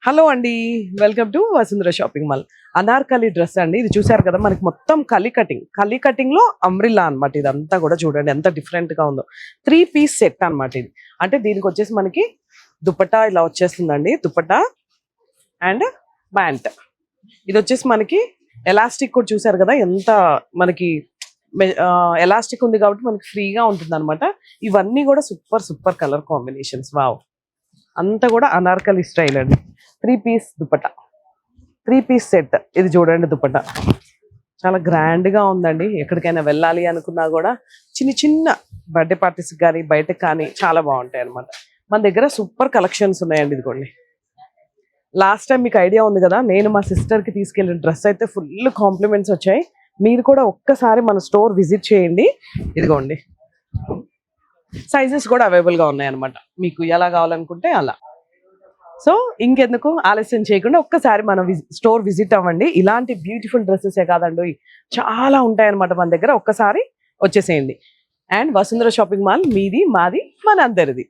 Hello అండి, welcome to Vasundhara shopping mall. Anarkali dress అండి, ఇది చూసారు కదా. మనకి మొత్తం కలీ కటింగ్ లో అంబ్రిల్లా అనమాట. ఇదంతా కూడా చూడండి ఎంత డిఫరెంట్ గా ఉందో. 3 పీస్ సెట్ అనమాట ఇది. అంటే దీనికి వచ్చేసి మనకి దుపట్టా ఇలా వచ్చేస్తుందండి. Dupatta and pant. ఇది వచ్చేసి మనకి ఎలాస్టిక్ కూడా చూసారు కదా, ఎంత మనకి ఎలాస్టిక్ ఉంది కాబట్టి మనకి ఫ్రీగా ఉంటుంది అనమాట. ఇవన్నీ కూడా super super colour combinations. Wow, అంతా కూడా అనార్కలి స్టైల్ అండి. 3 పీస్ దుపట్టా, 3 పీస్ సెట్. ఇది చూడండి, దుపట్టా చాలా గ్రాండ్ గా ఉందండి. ఎక్కడికైనా వెళ్ళాలి అనుకున్నా కూడా చిన్న చిన్న బర్త్డే పార్టీస్ కానీ బయటకు కానీ చాలా బాగుంటాయి అనమాట. మన దగ్గర సూపర్ కలెక్షన్స్ ఉన్నాయండి. ఇదిగోండి, లాస్ట్ టైం మీకు ఐడియా ఉంది కదా, నేను మా సిస్టర్ కి తీసుకెళ్ళిన డ్రెస్ అయితే ఫుల్ కాంప్లిమెంట్స్ వచ్చాయి. మీరు కూడా ఒక్కసారి మన స్టోర్ విజిట్ చేయండి. ఇదిగోండి, సైజెస్ కూడా అవైలబుల్ గా ఉన్నాయి అనమాట. మీకు ఎలా కావాలనుకుంటే అలా. సో ఇంకెందుకు ఆలస్యం చేయకుండా ఒక్కసారి మనం స్టోర్ విజిట్ అవ్వండి. ఇలాంటి బ్యూటిఫుల్ డ్రెస్సెసే కాదండి, చాలా ఉంటాయి అనమాట మన దగ్గర. ఒక్కసారి వచ్చేసేయండి. అండ్ వసుంధర షాపింగ్ మాల్ మీది, మాది, మనందరిది.